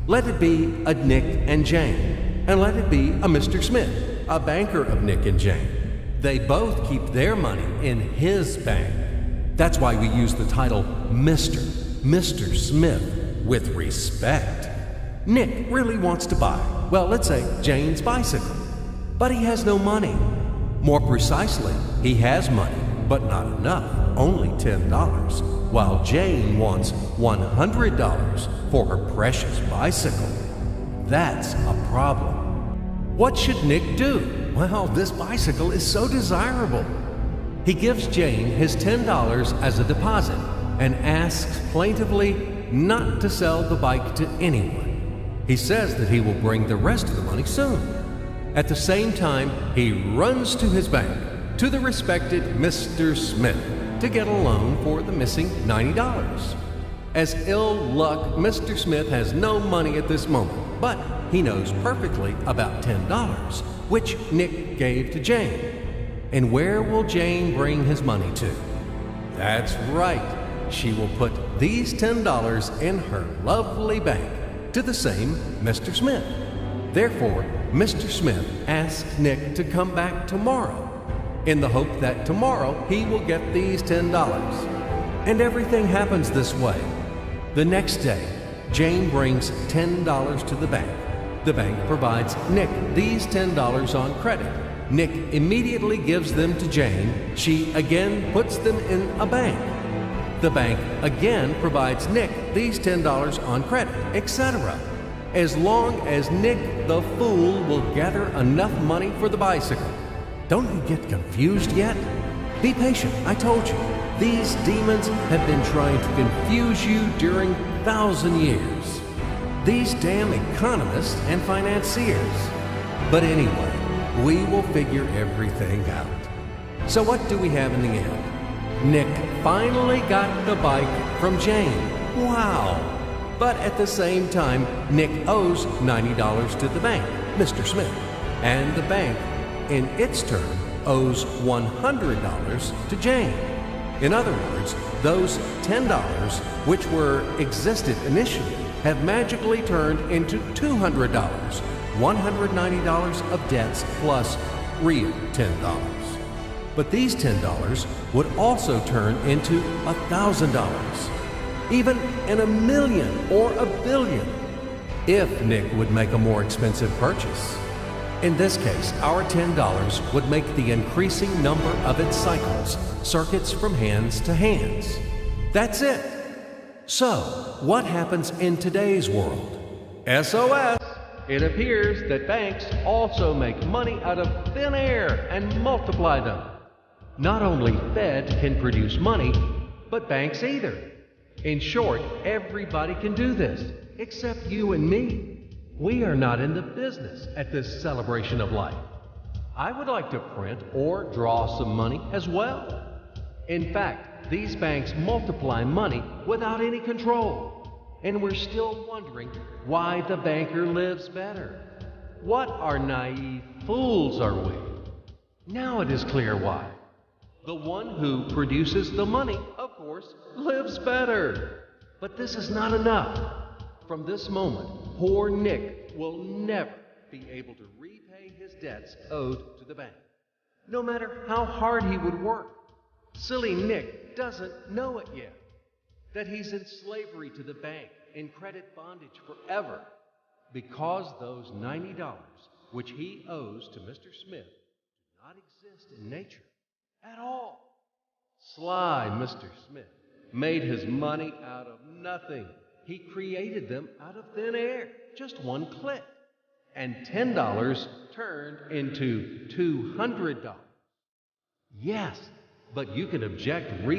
Let it be a Nick and Jane, and let it be a Mr. Smith, a banker of Nick and Jane. They both keep their money in his bank. That's why we use the title Mr. Smith with respect. Nick really wants to buy, well, let's say Jane's bicycle, but he has no money. More precisely, he has money, but not enough, only $10, while Jane wants $100 for her precious bicycle. That's a problem. What should Nick do? Well, this bicycle is so desirable. He gives Jane his $10 as a deposit and asks plaintively not to sell the bike to anyone. He says that he will bring the rest of the money soon. At the same time, he runs to his bank, to the respected Mr. Smith, to get a loan for the missing $90. As ill luck, Mr. Smith has no money at this moment, but he knows perfectly about $10, which Nick gave to Jane. And where will Jane bring his money to? That's right. She will put these $10 in her lovely bank to the same Mr. Smith. Therefore, Mr. Smith asks Nick to come back tomorrow in the hope that tomorrow he will get these $10. And everything happens this way. The next day, Jane brings $10 to the bank. The bank provides Nick these $10 on credit. Nick immediately gives them to Jane. She again puts them in a bank. The bank again provides Nick these $10 on credit, etc. As long as Nick the fool will gather enough money for the bicycle. Don't you get confused yet? Be patient, I told you. These demons have been trying to confuse you during 1,000 years. These damn economists and financiers. But anyway, we will figure everything out. So what do we have in the end? Nick finally got the bike from Jane. Wow! But at the same time, Nick owes $90 to the bank, Mr. Smith. And the bank, in its turn, owes $100 to Jane. In other words, those $10, which existed initially, have magically turned into $200, $190 of debts plus real $10. But these $10 would also turn into $1,000, even in a million or a billion, if Nick would make a more expensive purchase. In this case, our $10 would make the increasing number of its cycles, circuits from hands to hands. That's it. So, what happens in today's world? SOS! It appears that banks also make money out of thin air and multiply them. Not only Fed can produce money, but banks either. In short, everybody can do this, except you and me. We are not in the business at this celebration of life. I would like to print or draw some money as well. In fact, these banks multiply money without any control. And we're still wondering why the banker lives better. What are naive fools are we? Now it is clear why. The one who produces the money, of course, lives better. But this is not enough. From this moment, poor Nick will never be able to repay his debts owed to the bank, no matter how hard he would work. Silly Nick doesn't know it yet, that he's in slavery to the bank, in credit bondage forever, because those $90, which he owes to Mr. Smith, do not exist in nature at all. Sly Mr. Smith made his money out of nothing. He created them out of thin air, just one click. And $10 turned into $200. Yes, but you can object